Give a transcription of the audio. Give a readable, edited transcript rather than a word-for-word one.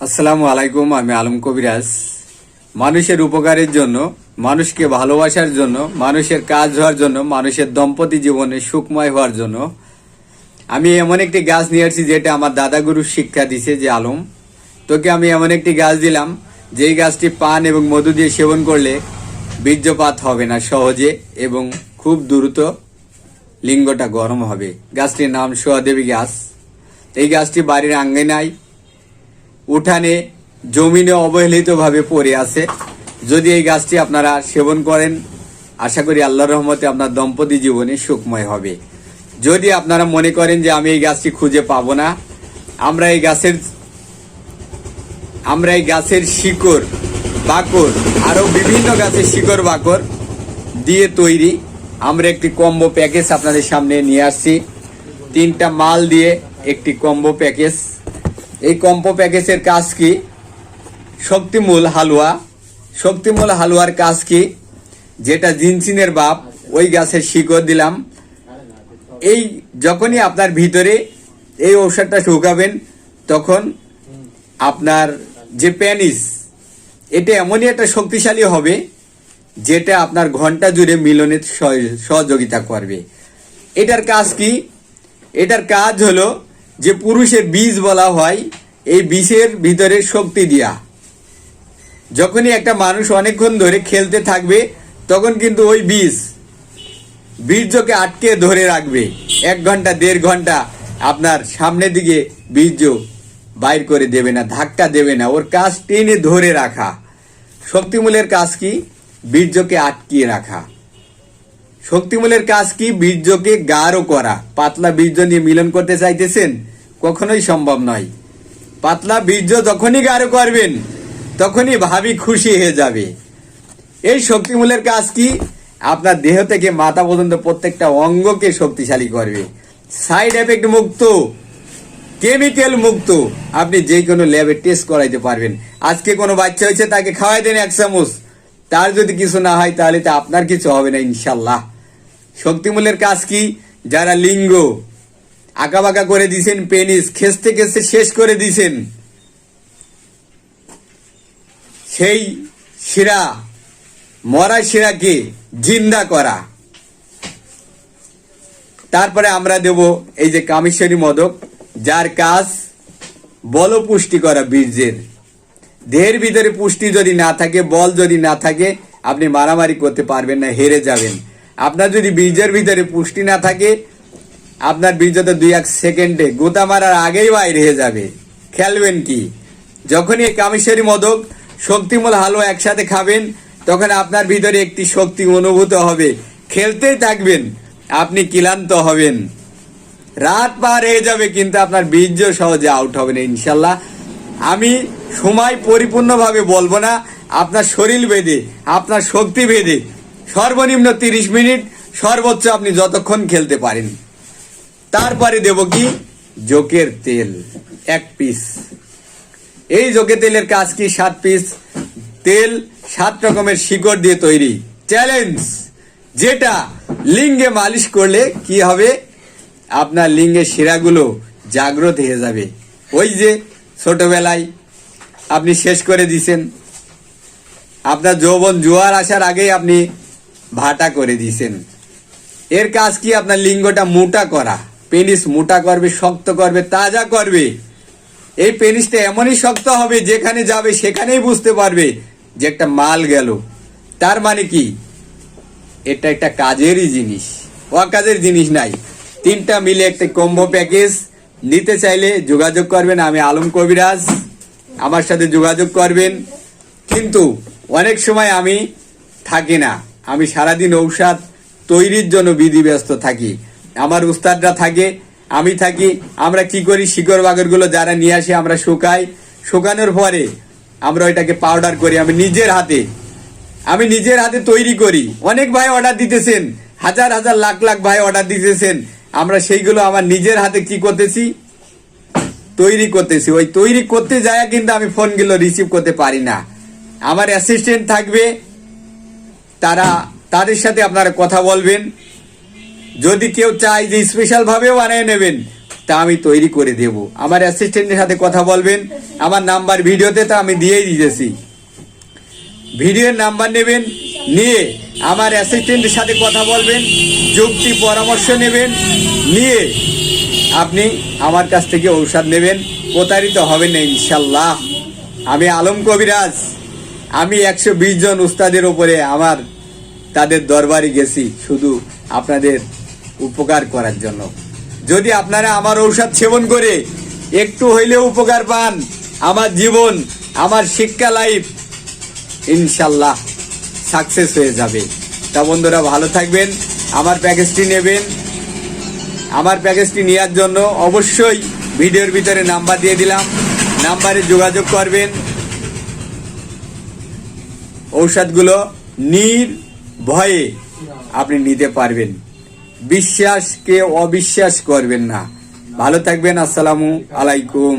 আসসালামু আলাইকুম। আমি আলম কবিরাজ। মানুষের উপকারের জন্য, মানুষকে ভালোবাসার জন্য, মানুষের কাজ হওয়ার জন্য, মানুষের দম্পতি জীবনে সুখময় হওয়ার জন্য আমি এমন একটি গাছ নিয়ে আসছি যেটা আমার দাদাগুরু শিক্ষা দিছে। যে আলম, তোকে আমি এমন একটি গাছ দিলাম যেই গাছটি পান এবং মধু দিয়ে সেবন করলে বীর্যপাত হবে না সহজে এবং খুব দ্রুত লিঙ্গটা গরম হবে। গাছটির নাম সোয়াদেবী গাছ। এই গাছটি বাড়ির আঙ্গিনায়, উঠানে, জমিনে অবহেলিতভাবে পড়ে আছে। যদি এই গাছটি আপনারা সেবন করেন, আশা করি আল্লাহর রহমতে আপনার দম্পতি জীবনে সুখময় হবে। যদি আপনারা মনে করেন যে আমি এই গাছটি খুঁজে পাবো না, আমরা এই গাছের শিকড়, বাকর, আরো বিভিন্ন গাছের শিকড় বাকর দিয়ে তৈরি আমরা একটি কম্বো প্যাকেজ আপনাদের সামনে নিয়ে আসছি। 3টা মাল দিয়ে একটি কম্বো প্যাকেজ। এই কম্বো প্যাকেজের কাজ কি? শক্তিমূল হালুয়া। শক্তিমূল হালুয়ার কাজ কি? যেটা জিনসিনের বাপ, ওই গাছের শিকড় দিলাম। এই যখনই আপনার ভিতরে এই ঔষধটা ঢুকাবেন, তখন আপনার যে প্যানিস, এটা এমনই একটা শক্তিশালী হবে যেটা আপনার ঘন্টা জুড়ে মিলনের সহযোগিতা করবে। এটার কাজ কি? এটার কাজ হলো যে পুরুষের বীজ বলা হয়, এই বীজের ভিতরে শক্তি দিয়া। যখনই একটা মানুষ অনেকক্ষণ ধরে খেলতে থাকবে, তখন কিন্তু ওই বীর্যকে আটকে ধরে রাখবে। 1 ঘন্টা 1.5 ঘন্টা আপনার সামনের দিকে বীর্য বাইর করে দেবে না, ধাক্কা দেবে না। ওর কাজ টেনে ধরে রাখা। শক্তিমূলের কাজ কি? বীর্যকে আটকিয়ে রাখা। শক্তিমূলের কাজ কি? বীর্যকে গাঢ় করা। পাতলা বীর্য নিয়ে মিলন করতে চাইতেছেন, কখনোই সম্ভব নয়। পাতলা বীর্য যখনই গাঢ় করবেন, তখনই ভাবি খুশি হয়ে যাবে। এই শক্তিমূলের কাজ কি? আপনার দেহ থেকে মাথা পর্যন্ত প্রত্যেকটা অঙ্গকে শক্তিশালী করবে। সাইড এফেক্ট মুক্ত, কেমিক্যাল মুক্ত। আপনি যে কোনো ল্যাবে টেস্ট করাইতে পারবেন। আজকে কোনো বাচ্চা হয়েছে, তাকে খাওয়াই দেন 1 চামচ, তার যদি কিছু না হয় তাহলে তো আপনার কিছু হবে না ইনশাল্লাহ। শক্তিমূলের কাজ কি? যারা লিঙ্গ আঁকাবাঁকা করে দিয়েছেন, পেনিস খেসতে খেসতে শেষ করে দিয়েছেন, সেই শিরা, মরা শিরাকে জিন্দা করা। তারপরে আমরা দেব এই যে কামেশ্বরী মদক, যার কাজ বল পুষ্টি করা বীর্যের। দেহের ভিতরে পুষ্টি যদি না থাকে, বল যদি না থাকে, আপনি মারামারি করতে পারবেন না, হেরে যাবেন। আপনার যদি বীর্যের ভিতরে পুষ্টি না থাকে, আপনার বীর্য তো 2-1 সেকেন্ডে গোতা মারার আগেই বাইরে হয়ে যাবে। খেলবেন কি? যখনই এই কামেশ্বরী মদক, শক্তিমূল হালুয়া একসাথে খাবেন, তখন আপনার ভিতরে একটি শক্তি অনুভূত হবে। খেলতেই থাকবেন, আপনি ক্লান্ত হবেন, রাত পার হয়ে যাবে, কিন্তু আপনার বীর্য সহজে আউট হবে না ইনশাল্লাহ। আমি সময় পরিপূর্ণভাবে বলবো না, আপনার শরীর ভেদে, আপনার শক্তি ভেদে সর্বনিম্ন 30 মিনিট, সর্বোচ্চ আপনি যতক্ষণ খেলতে পারেন। তারপরে দেব কি? জোকের তেল 1 পিস। এই জোকের তেলের কাজ কি? 7 পিস তেল 7 রকমের শিকড় দিয়ে তৈরি। চ্যালেঞ্জ, যেটা লিঙ্গে মালিশ করলে কি হবে? আপনার লিঙ্গের শিরাগুলো জাগ্রত হয়ে যাবে। ওই যে ছোটবেলায় আপনি শেষ করে দিয়েছেন, আপনার যৌবন জোয়ার আসার আগেই আপনি ভাটা করে দিয়েছেন। এর কাজ কি? আপনার লিঙ্গটা মোটা করা। পেনিস মোটা করবে, শক্ত করবে, তাজা করবে। এই পেনিসটা এমনই শক্ত হবে, যেখানে যাবে সেখানেই বুঝতে পারবে যে একটা মাল গেল। তার মানে কি? এটা একটা কাজেরই জিনিস, অকাজের জিনিস নাই। 3টা মিলে একটা কম্বো প্যাকেজ। নিতে চাইলে যোগাযোগ করবেন। আমি আলম কবিরাজ, আমার সাথে যোগাযোগ করবেন। কিন্তু অনেক সময় আমি থাকি না, আমি সারাদিন ঔষধ তৈরির জন্য বিধিব্যস্ত থাকি। আমার উস্তাদরা থাকে, আমি থাকি। আমরা কি করি? শিকড় বাগরগুলো যারা নিয়ে আসি, আমরা শুকাই। শুকানোর পরে আমরা ওইটাকে পাউডার করি। আমি নিজের হাতে তৈরি করি। অনেক ভাই অর্ডার দিতেছেন, হাজার হাজার লাখ লাখ ভাই অর্ডার দিতেছেন। আমরা সেইগুলো আমার নিজের হাতে কি করতেছি? তৈরি করতেছি। ওই তৈরি করতে যায় কিন্তু আমি ফোনগুলো রিসিভ করতে পারি না। আমার অ্যাসিস্ট্যান্ট থাকবে, তাদের সাথে আপনারা কথা বলবেন। যদি কেউ চায় যে স্পেশাল ভাবেও বানিয়ে নেবেন, তা আমি তৈরি করে দেব। আমার অ্যাসিস্ট্যান্টের সাথে কথা বলবেন, আমার নাম্বার ভিডিওতে তো আমি দিয়েই দিয়েছি। ভিডিওর নাম্বার নেবেন, নিয়ে আমার অ্যাসিস্ট্যান্টের সাথে কথা বলবেন, যুক্তি পরামর্শ নেবেন, নিয়ে আপনি আমার কাছ থেকে ঔষধ নেবেন, প্রতারিত হবেন না ইনশাল্লাহ। আমি আলম কবিরাজ, আমি 120 জন উস্তাদের উপরে তাদের দরবারে গেছি শুধু আপনাদের উপকার করার জন্য। যদি আপনারা আমার ঔষধ সেবন করে একটু হইলেও উপকার পান, আমার জীবন, আমার শিক্ষা লাইফ ইনশাল্লাহ সাকসেস হয়ে যাবে। তা বন্ধুরা ভালো থাকবেন, আমার প্যাকেজটি নেবেন। আমার প্যাকেজটি নেওয়ার জন্য অবশ্যই ভিডিওর ভিতরে নাম্বার দিয়ে দিলাম, নাম্বারে যোগাযোগ করবেন। ঔষধগুলো নির্ভয়ে আপনি নিতে পারবেন, বিশ্বাসকে অবিশ্বাস করবেন না। ভালো থাকবেন, আসসালামু আলাইকুম।